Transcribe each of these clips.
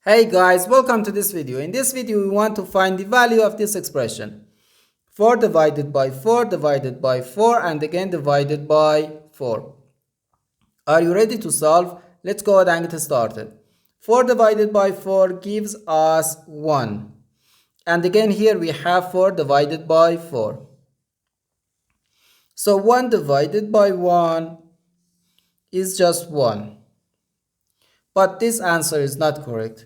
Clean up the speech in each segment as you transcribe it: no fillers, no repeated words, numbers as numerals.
Hey guys, welcome to this video. In this video, we want to find the value of this expression. 4 divided by 4 divided by 4 and again divided by 4. Are you ready to solve? Let's go ahead and get started. 4 divided by 4 gives us 1. And again here we have 4 divided by 4. So 1 divided by 1 is just 1. But this answer is not correct.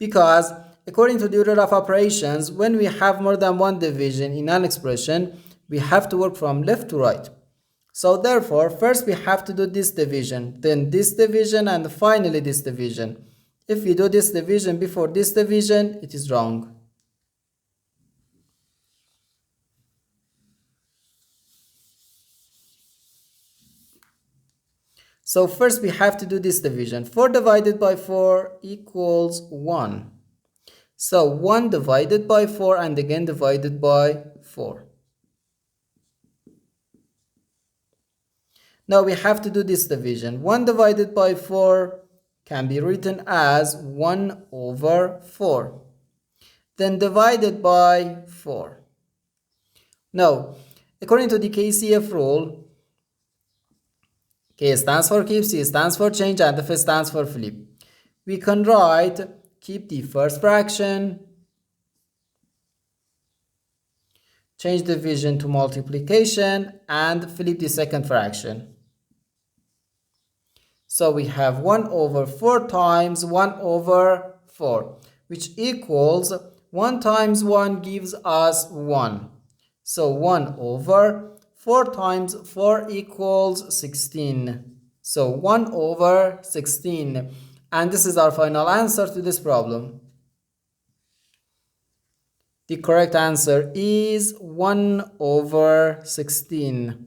Because according to the order of operations, when we have more than one division in an expression, we have to work from left to right. So therefore, first we have to do this division, then this division, and finally this division. If we do this division before this division, it is wrong. So first we have to do this division. 4 divided by 4 equals 1. So 1 divided by 4 and again divided by 4. Now we have to do this division. 1 divided by 4 can be written as 1 over 4. Then divided by 4. Now, according to the KCF rule, K stands for keep, C stands for change, and F stands for flip. We can write keep the first fraction, change division to multiplication, and flip the second fraction. So we have 1 over 4 times 1 over 4, which equals 1 times 1 gives us 1. So 1 over 4 times 4 equals 16. So 1 over 16. And this is our final answer to this problem. The correct answer is 1 over 16.